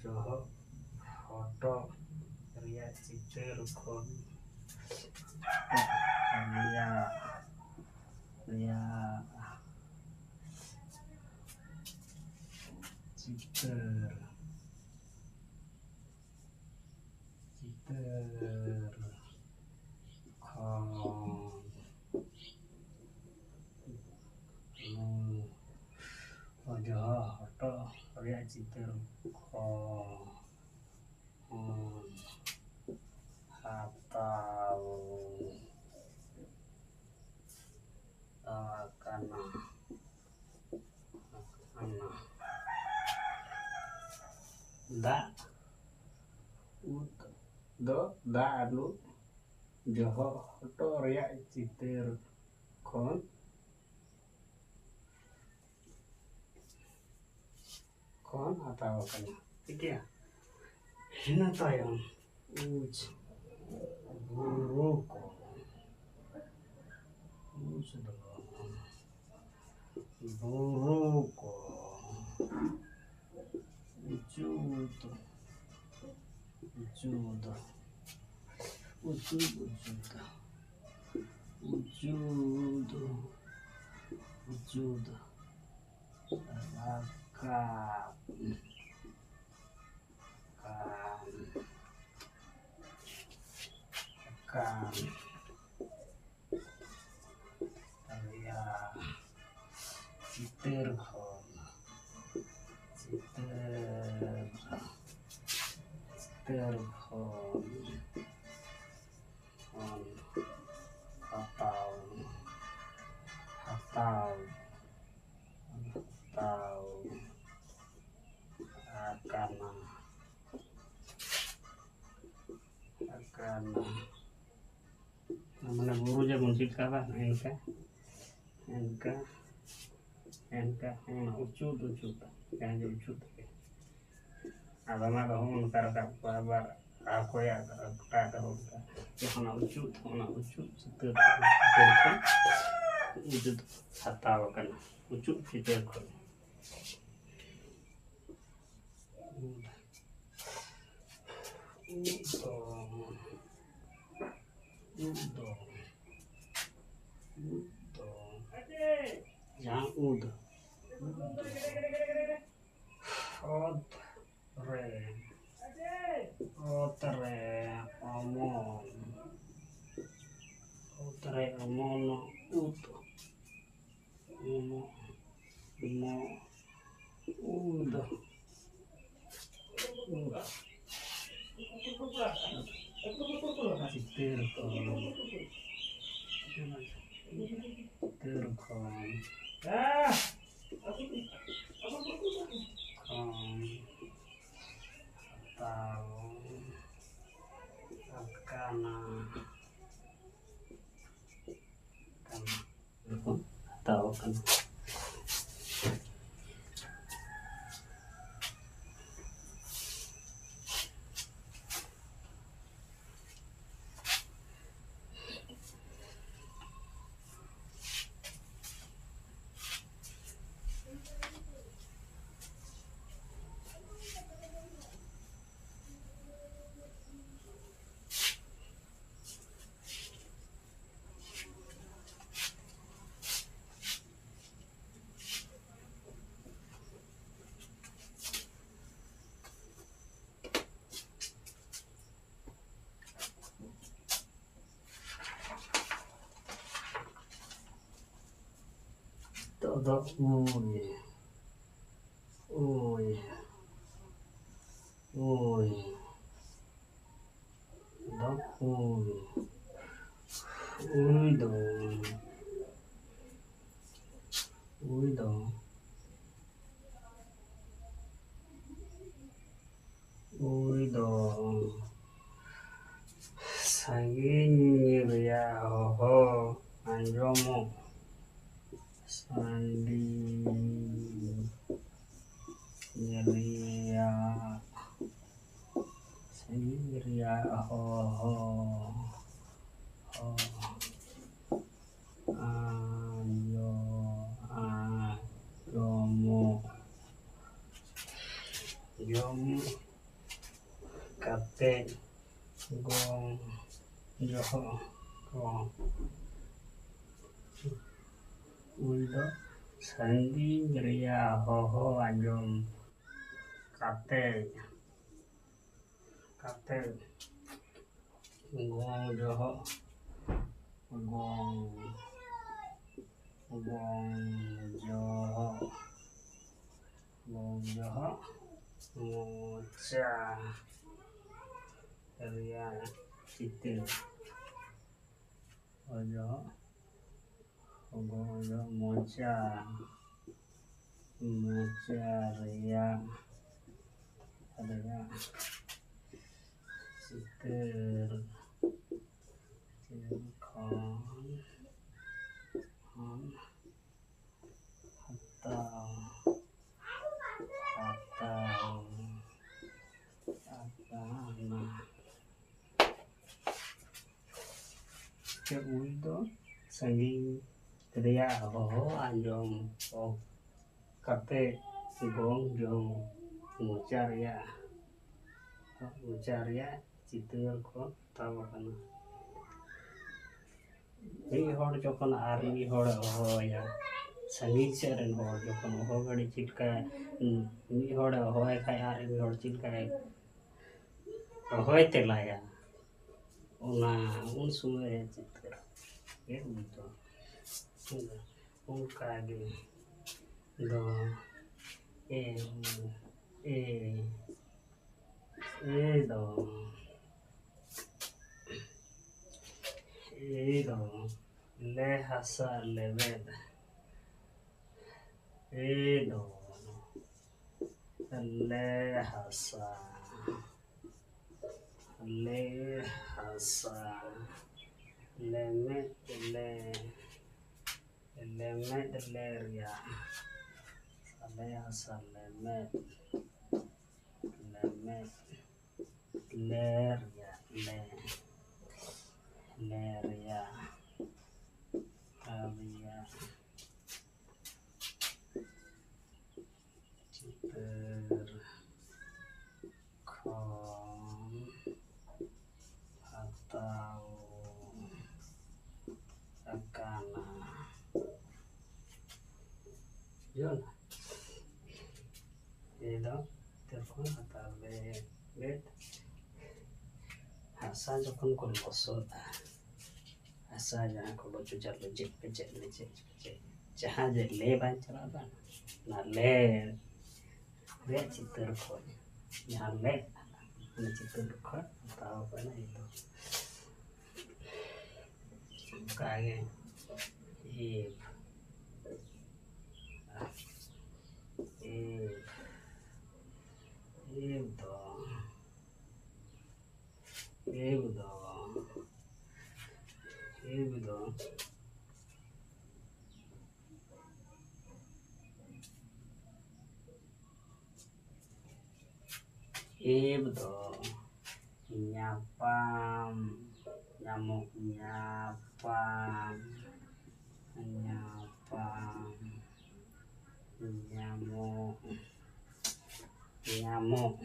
Joho foto Ria Cicer kon Ria Ria Cicer Cicer kon Joho foto Ria Cicer kon atau karena da anu Joho foto Ria Cicer kon atau karena itu ya ini tayang buruk buruk wujud lengkap kan Ria Cicer kon atau akan namanya guru aja musik apa NK ucut jangan ucut abang ngomong kabar aku ya kata ya kena ucut setel kan ucut atau kan ucut setel kan yang udah tahu kan todo Sangin ya ho anjomo sandi ria sangin ria ho anjomo kate gong joho gong uldo sanding ria hoho anjom kate kate gong joho gong gong joho mocha ria itu ojo ojo mocha ria ria sitir kon atau cái úi đó sanging ria hoho anjom kate gong jong mucharia citir ko tahu kan ini hor jokon army hor ho ya sanging seren hor jokon ho gadi चिटका mi hor ho kai army hor चिटका होय ते लाया una un समय चित्र ये तो उनका आगे दो ए ए दो ले हसा लेवेद दो ले हसा lemet ria hasa lemet leria alia ciper kon atau akana yon itu terkon atau bet asa jokon kon bosot asa jangan kalau cucar lecek jahan je le bancara ban na le citir kon yang le citir kon atau apa itu kayak ip dong nyapam nyamuk nyapam nyamuk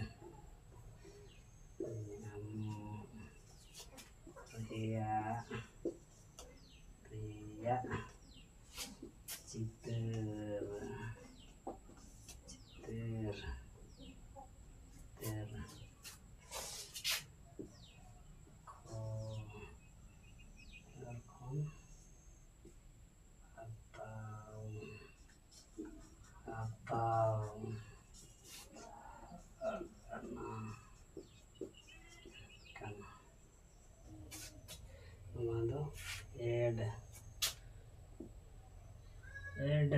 ria citir kon atau kan namanya ed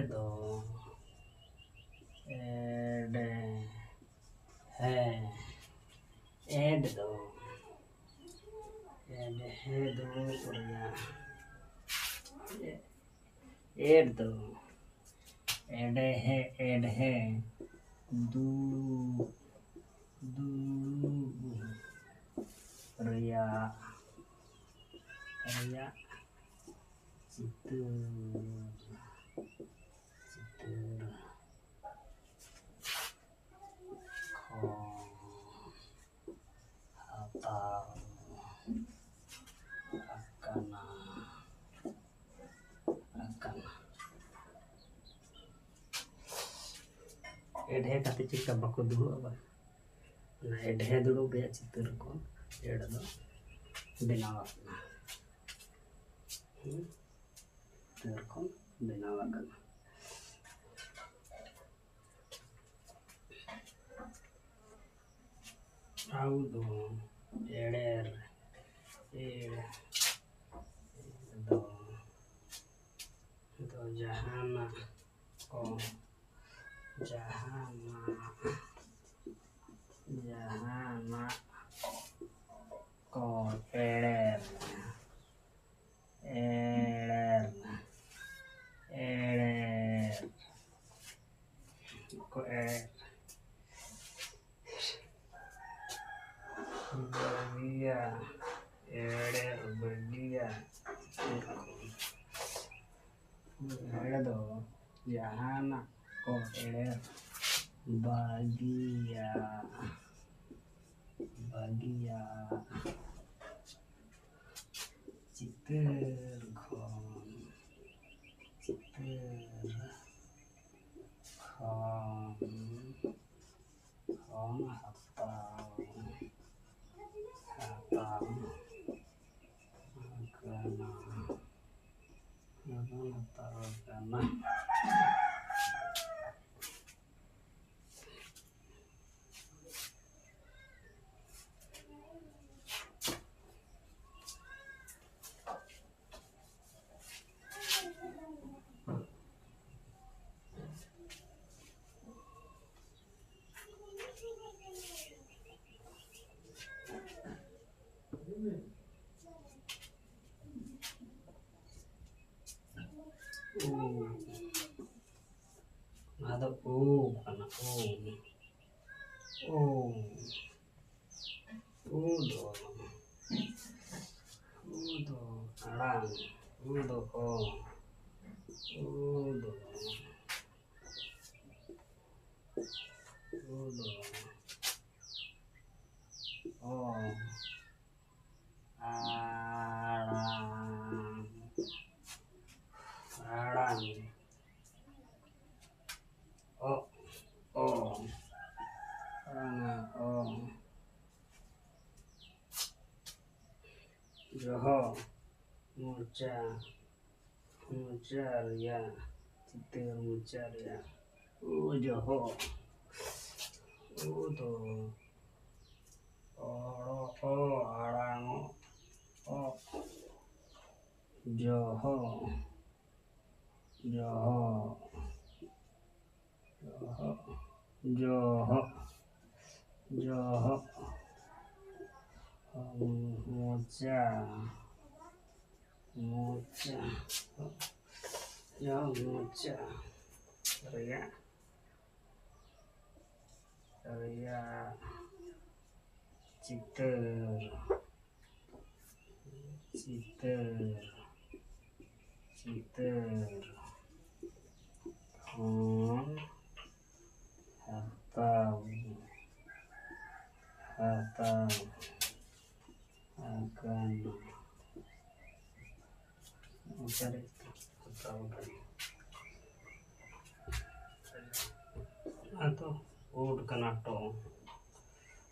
dong ed dong Korea ed dong ed he du ria citir kon एढ़े काते चिका बाको दुड़ुबा ना एढ़े दुड़ुब रे चित्र को एड़ा दो बनावा चित्र को बनावा ಹೌದು ಎಳೆರ್ ಇದು ಇದು ಜಹಾನ ಕೋ ಜಹಾನ ಜಹಾನ ಕೋ ಎಳೆರ್ ಎಳೆರ್ ಎಳೆರ್ ಕೋ ಎಳೆರ್ bagia erer bagia edo jahana ko erer bagia bagia citir khon hatam karena ada karena udo arang udo udo arang Joho mucar ya citir mucar ya joho udo arang joho muca ria citir khon hatam akan mencari atau kanato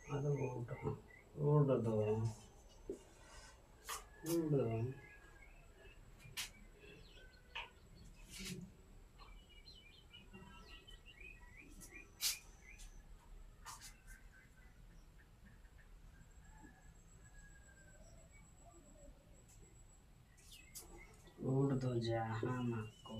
atau dong urdu jahana ko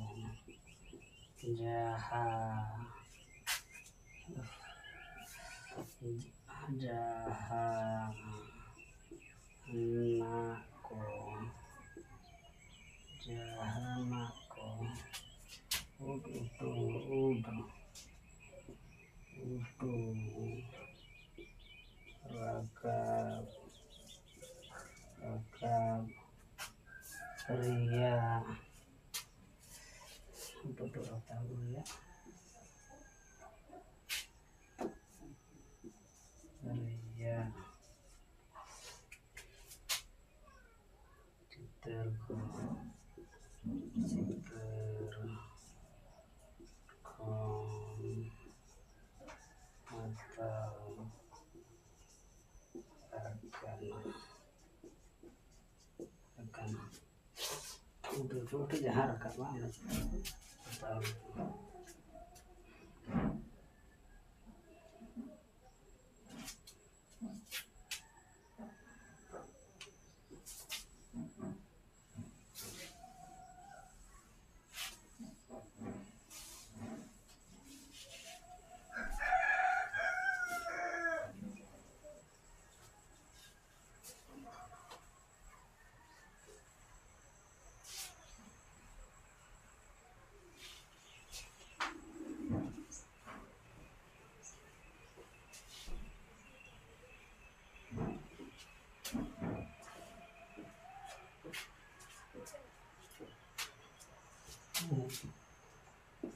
jahana ko udu rakab ria untuk tahu ya ria citir khon चोट जहाँ रखा बताओ।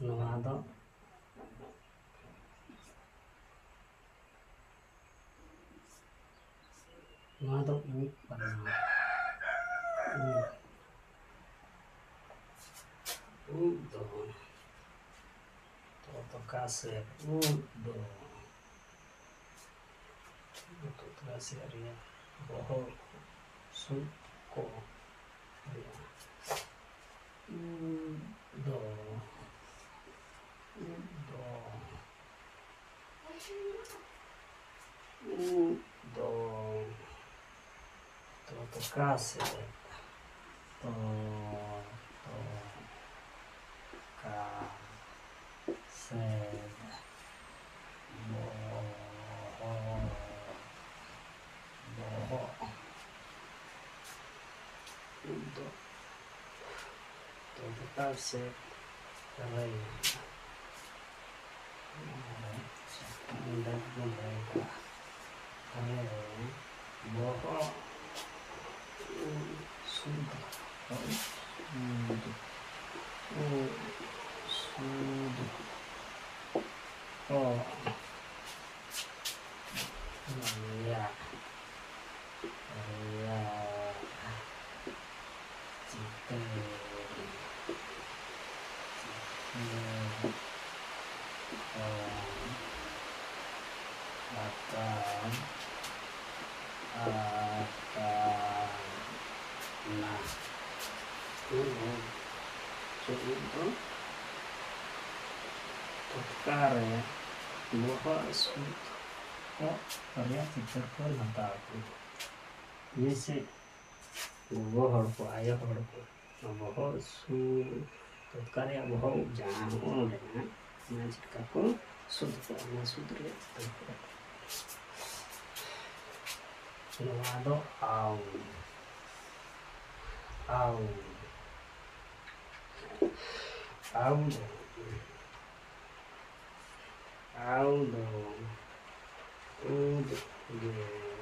नवा दो पढ़ना दो तो कैसे दो तो कैसे अरिया बहुत सुन को दो दो तो कैसे तो का से तो प्रकार से बहुत Kare bahwa suka karya चित्र को लता ये से वो हड़ को आया हड़ को बहुत सु तो कार्य बहुत जान हो लेना मैं चित्र को शुद्ध करना शुद्ध रे तो नवादो आओ आओ आओ Audo, ud,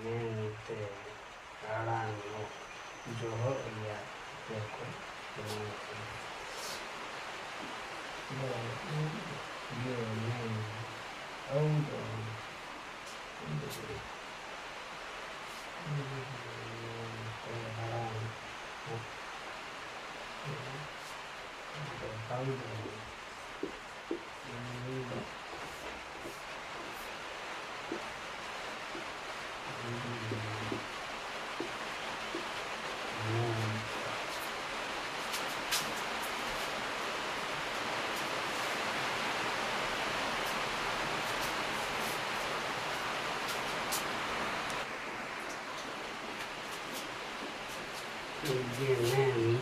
mente, arano, joya, poco, Vietnam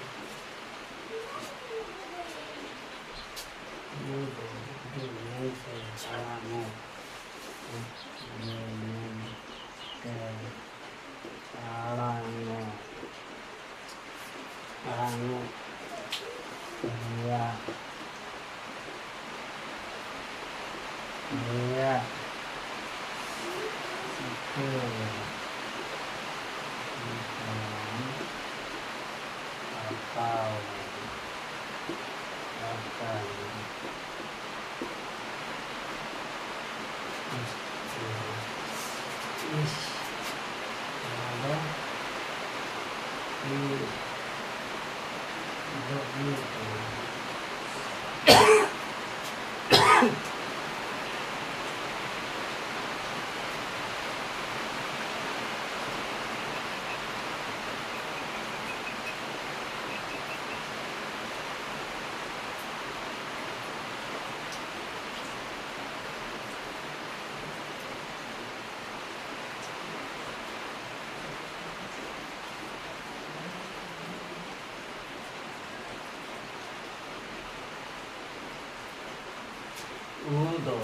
Udon.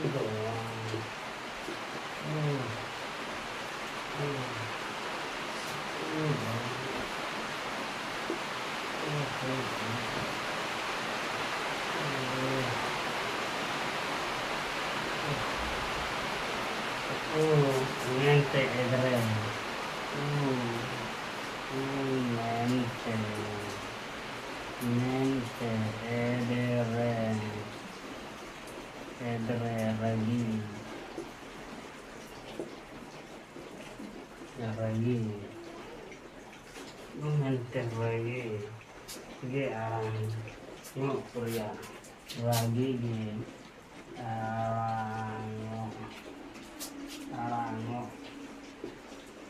Udon. Niente vedremo. Niente. Niente vedremo. Lagi. Lagi. Niente lagi. Lagi no Korea. Lagi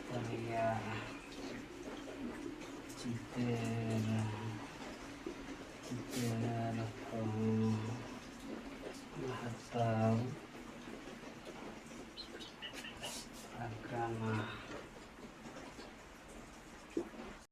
Korea. Chicken.